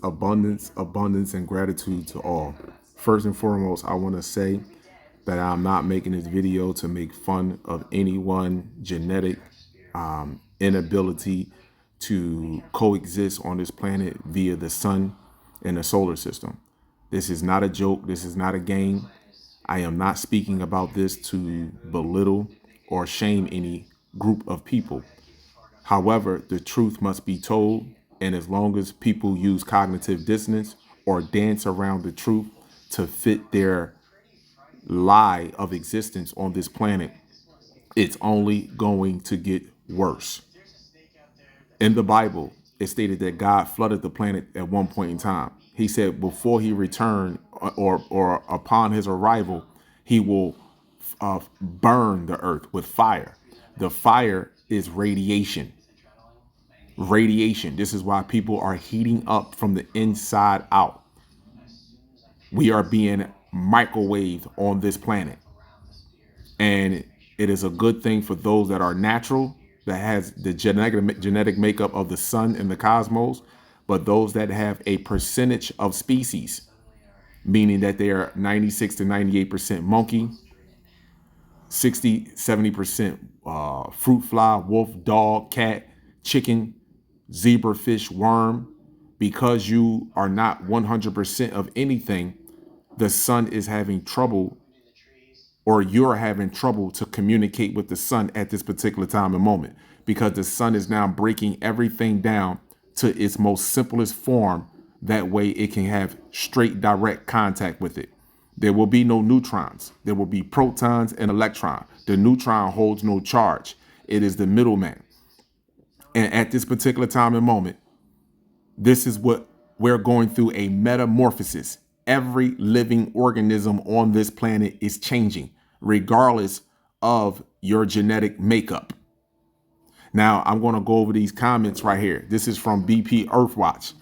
abundance, and gratitude to all. First and foremost, I want to say that I'm not making this video to make fun of anyone genetic inability to coexist on this planet via the sun and the solar system. This is not a joke. This is not a game. I am not speaking about this to belittle or shame any group of people. However, the truth must be told, and as long as people use cognitive dissonance or dance around the truth to fit their lie of existence on this planet, it's only going to get worse. In the Bible, it stated that God flooded the planet at one point in time. He said before he returned or upon his arrival, he will burn the earth with fire. The fire is radiation. Radiation. This is why people are heating up from the inside out. We are being microwaved on this planet. And it is a good thing for those that are natural, that has the genetic makeup of the sun and the cosmos, but those that have a percentage of species, meaning that they are 96 to 98% monkey, 60, 70% fruit fly, wolf, dog, cat, chicken, zebrafish, worm. Because you are not 100% of anything, the sun is having trouble, or you're having trouble to communicate with the sun at this particular time and moment, because the sun is now breaking everything down to its most simplest form. That way it can have straight direct contact with it. There will be no neutrons. There will be protons and electrons. The neutron holds no charge. It is the middleman. And at this particular time and moment, this is what we're going through, a metamorphosis. Every living organism on this planet is changing, regardless of your genetic makeup. Now, I'm going to go over these comments right here. This is from BP Earthwatch.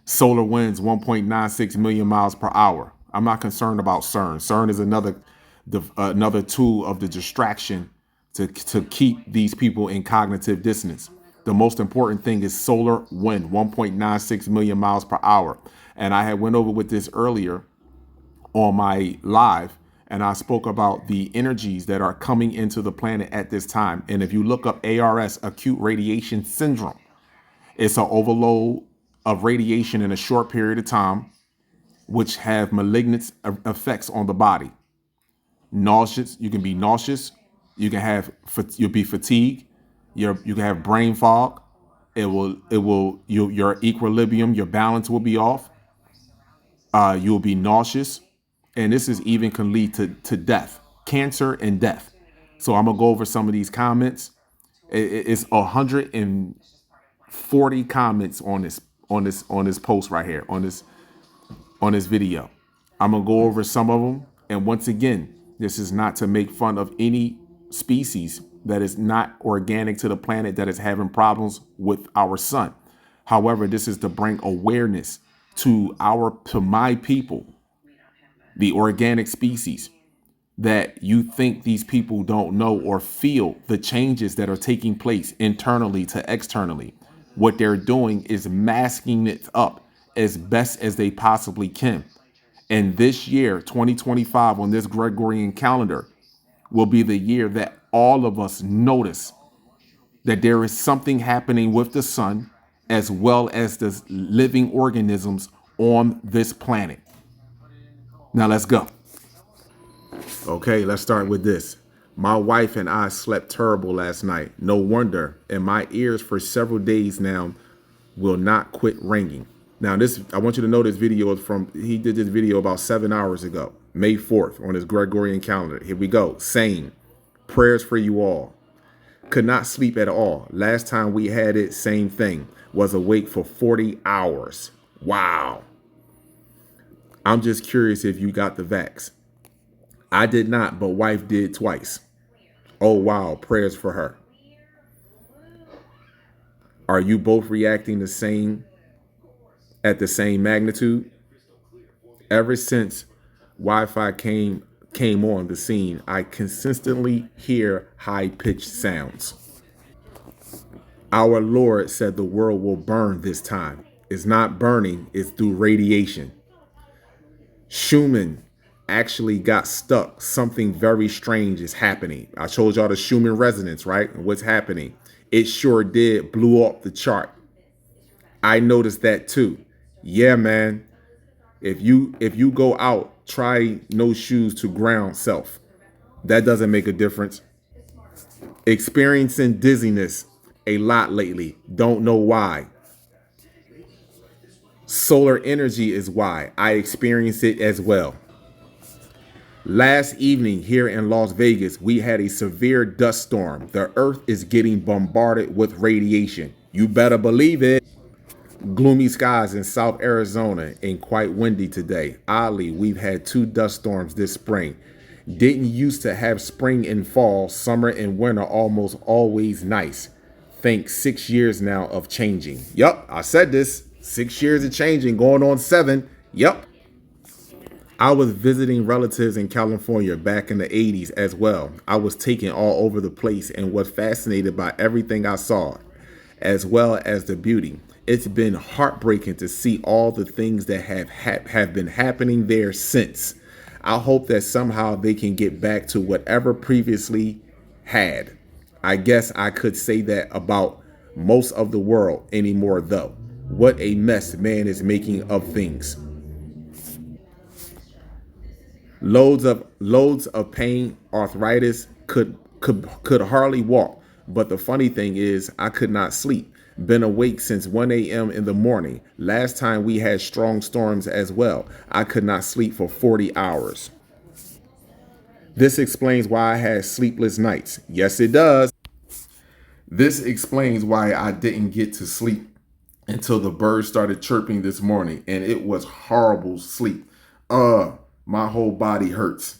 Solar winds 1.96 million miles per hour. I'm not concerned about CERN. CERN is another tool of the distraction to keep these people in cognitive dissonance. The most important thing is solar wind, 1.96 million miles per hour. And I had went over with this earlier on my live, and I spoke about the energies that are coming into the planet at this time. And if you look up ARS, acute radiation syndrome, it's an overload of radiation in a short period of time, which have malignant effects on the body. Nauseous, you can be nauseous. You can have, you'll be fatigued. You can have brain fog. Your equilibrium, your balance will be off. You'll be nauseous. And this even can lead to death, cancer and death. So I'm gonna go over some of these comments. It's 140 comments on this post right here, on this video. I'm gonna go over some of them. And once again, this is not to make fun of any species that is not organic to the planet that is having problems with our sun. However, this is to bring awareness to my people, the organic species, that you think these people don't know or feel the changes that are taking place internally to externally. What they're doing is masking it up as best as they possibly can. And this year, 2025, on this Gregorian calendar, will be the year that all of us notice that there is something happening with the sun, as well as the living organisms on this planet. Now let's go. Okay, let's start with this. My wife and I slept terrible last night. No wonder. And my ears for several days now will not quit ringing. Now, I want you to know this video is he did this video about 7 hours ago, May 4th, on his Gregorian calendar. Here we go. Same. Prayers for you all. Could not sleep at all. Last time we had it, same thing. Was awake for 40 hours. Wow. I'm just curious if you got the vax. I did not, but wife did twice. Oh, wow. Prayers for her. Are you both reacting at the same magnitude? Ever since Wi-Fi came on the scene, I consistently hear high-pitched sounds. Our Lord said the world will burn this time. It's not burning, it's through radiation. Schumann actually got stuck. Something very strange is happening. I told y'all the Schumann resonance, right? And what's happening? It sure did blew up the chart. I noticed that too. Yeah, man. If you go out, try no shoes to ground self. That doesn't make a difference. Experiencing dizziness a lot lately. Don't know why. Solar energy is why. I experience it as well. Last evening here in Las Vegas, we had a severe dust storm. The earth is getting bombarded with radiation. You better believe it. Gloomy skies in South Arizona and quite windy today. Oddly, we've had two dust storms this spring. Didn't used to have spring and fall, summer and winter almost always nice. Think 6 years now of changing. Yup, I said this. 6 years of changing, going on 7. Yup. I was visiting relatives in California back in the 80s as well. I was taken all over the place and was fascinated by everything I saw, as well as the beauty. It's been heartbreaking to see all the things that have been happening there since. I hope that somehow they can get back to whatever previously had. I guess I could say that about most of the world anymore though. What a mess man is making of things. Loads of pain, arthritis, could hardly walk. But the funny thing is, I could not sleep. Been awake since 1 a.m. in the morning. Last time we had strong storms as well. I could not sleep for 40 hours. This explains why I had sleepless nights. Yes, it does. This explains why I didn't get to sleep until the birds started chirping this morning, and it was horrible sleep. My whole body hurts.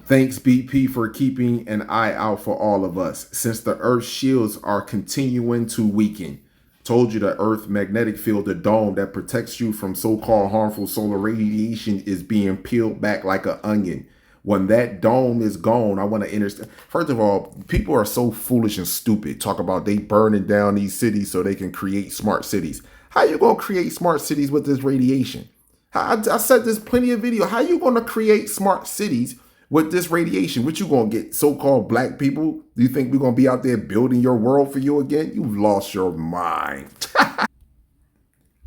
Thanks, BP, for keeping an eye out for all of us, since the Earth's shields are continuing to weaken. Told you the Earth magnetic field, the dome that protects you from so-called harmful solar radiation, is being peeled back like an onion. When that dome is gone, I want to understand. First of all, people are so foolish and stupid. Talk about they burning down these cities so they can create smart cities. How you gonna create smart cities with this radiation? I said this plenty of video. How you gonna create smart cities with this radiation? What you gonna get? So-called black people? Do you think we're gonna be out there building your world for you again? You've lost your mind.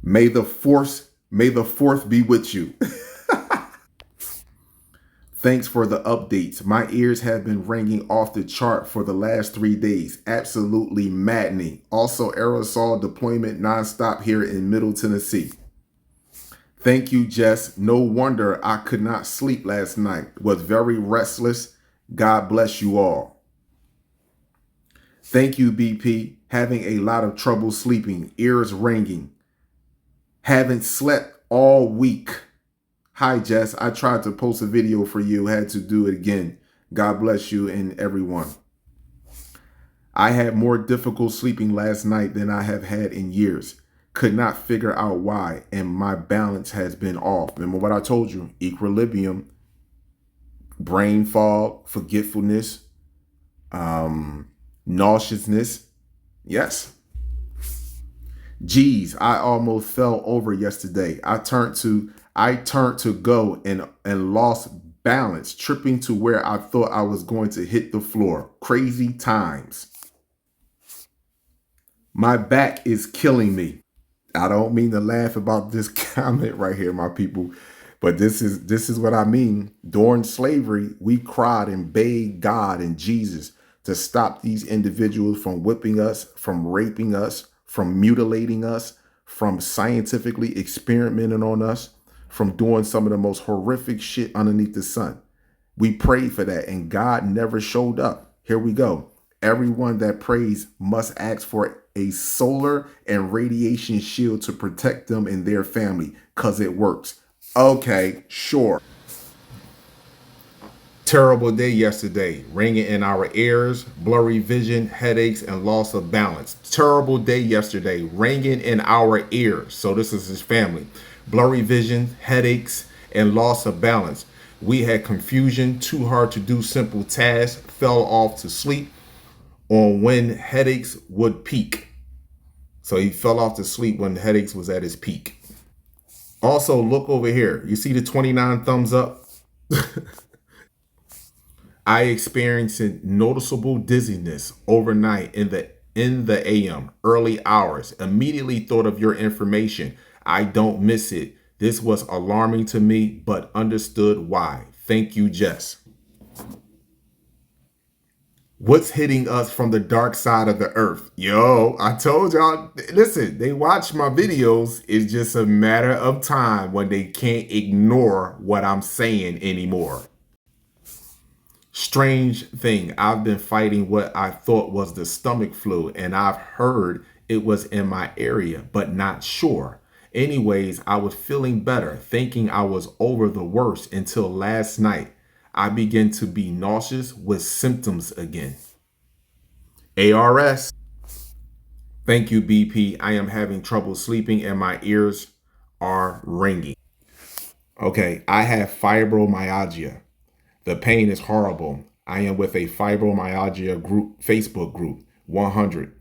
May the fourth be with you. Thanks for the updates. My ears have been ringing off the chart for the last 3 days. Absolutely maddening. Also, aerosol deployment nonstop here in Middle Tennessee. Thank you, Jess. No wonder I could not sleep last night. Was very restless. God bless you all. Thank you, BP. Having a lot of trouble sleeping. Ears ringing. Haven't slept all week. Hi, Jess. I tried to post a video for you. Had to do it again. God bless you and everyone. I had more difficult sleeping last night than I have had in years. Could not figure out why, and my balance has been off. Remember what I told you? Equilibrium, brain fog, forgetfulness, nauseousness. Yes. Geez, I almost fell over yesterday. I turned to go and lost balance, tripping to where I thought I was going to hit the floor. Crazy times. My back is killing me. I don't mean to laugh about this comment right here, my people, but this is what I mean. During slavery, we cried and begged God and Jesus to stop these individuals from whipping us, from raping us, from mutilating us, from scientifically experimenting on us, from doing some of the most horrific shit underneath the sun. We prayed for that and God never showed up. Here we go. Everyone that prays must ask for a solar and radiation shield to protect them and their family because it works. Okay, sure. Terrible day yesterday. Ringing in our ears, blurry vision, headaches, and loss of balance. Terrible day yesterday. Ringing in our ears. So this is his family. Blurry vision, headaches, and loss of balance. We had confusion, too hard to do simple tasks, fell off to sleep on when headaches would peak. So he fell off to sleep when headaches was at his peak. Also, look over here. You see the 29 thumbs up? I experienced noticeable dizziness overnight in the AM, early hours. Immediately thought of your information. I don't miss it. This was alarming to me, but understood why. Thank you, Jess. What's hitting us from the dark side of the earth? Yo, I told y'all, listen, they watch my videos. It's just a matter of time when they can't ignore what I'm saying anymore. Strange thing, I've been fighting what I thought was the stomach flu, and I've heard it was in my area, but not sure. Anyways, I was feeling better, thinking I was over the worst until last night. I began to be nauseous with symptoms again. ARS. Thank you, BP. I am having trouble sleeping and my ears are ringing. Okay, I have fibromyalgia. The pain is horrible. I am with a fibromyalgia group, Facebook group. 100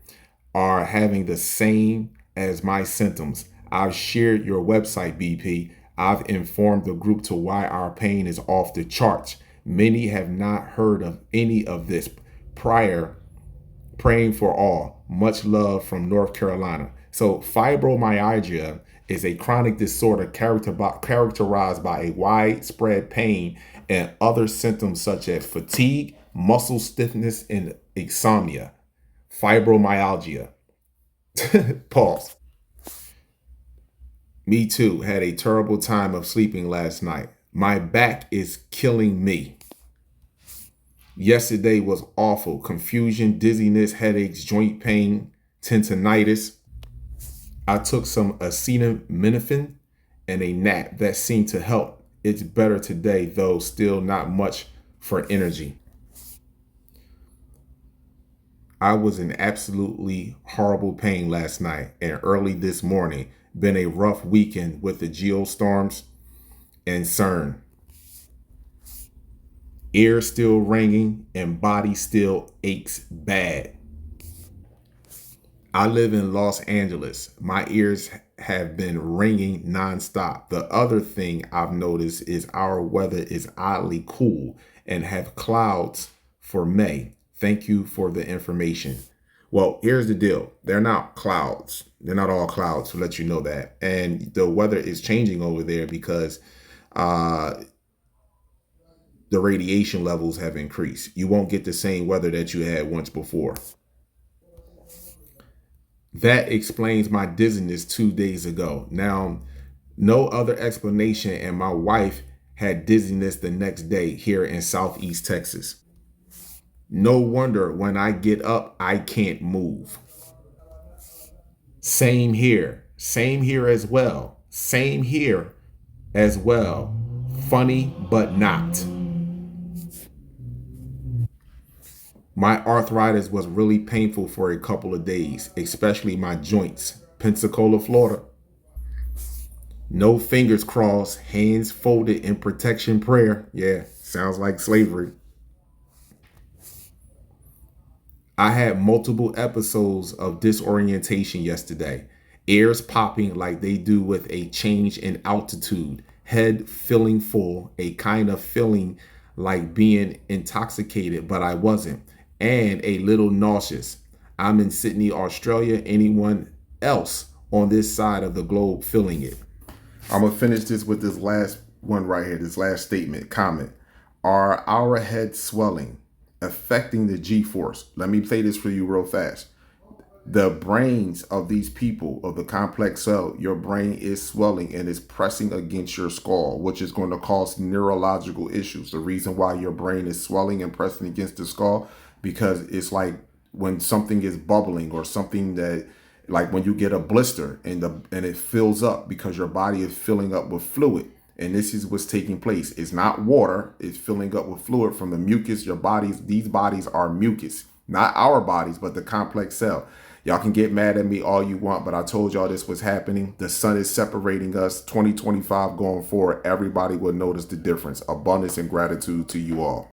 are having the same as my symptoms. I've shared your website, BP. I've informed the group to why our pain is off the charts. Many have not heard of any of this prior. Praying for all. Much love from North Carolina. So fibromyalgia is a chronic disorder characterized by a widespread pain and other symptoms such as fatigue, muscle stiffness, and insomnia. Fibromyalgia. Pause. Me too. Had a terrible time of sleeping last night. My back is killing me. Yesterday was awful. Confusion, dizziness, headaches, joint pain, tendonitis. I took some acetaminophen and a nap that seemed to help. It's better today, though still not much for energy. I was in absolutely horrible pain last night and early this morning. Been a rough weekend with the geostorms and CERN. Ear still ringing and body still aches bad. I live in Los Angeles. My ears have been ringing nonstop. The other thing I've noticed is our weather is oddly cool and have clouds for May. Thank you for the information. Well, here's the deal. They're not clouds. They're not all clouds, to let you know that. And the weather is changing over there because the radiation levels have increased. You won't get the same weather that you had once before. That explains my dizziness 2 days ago. Now, no other explanation, and my wife had dizziness the next day here in Southeast Texas. No wonder when I get up, I can't move. Same here. Same here as well. Same here as well. Funny, but not. My arthritis was really painful for a couple of days, especially my joints. Pensacola, Florida. No fingers crossed, hands folded in protection prayer. Yeah, sounds like slavery. I had multiple episodes of disorientation yesterday. Ears popping like they do with a change in altitude. Head feeling full, a kind of feeling like being intoxicated, but I wasn't. And a little nauseous. I'm in Sydney, Australia. Anyone else on this side of the globe feeling it? I'm going to finish this with this last one right here, this last statement, comment. Are our heads swelling, affecting the G-force? Let me say this for you real fast. The brains of these people, of the complex cell, your brain is swelling and is pressing against your skull, which is going to cause neurological issues. The reason why your brain is swelling and pressing against the skull, because it's like when something is bubbling or something that, like when you get a blister and it fills up because your body is filling up with fluid. And this is what's taking place. It's not water. It's filling up with fluid from the mucus. Your bodies, these bodies are mucus, not our bodies, but the complex cell. Y'all can get mad at me all you want, but I told y'all this was happening. The sun is separating us. 2025 going forward, everybody will notice the difference. Abundance and gratitude to you all.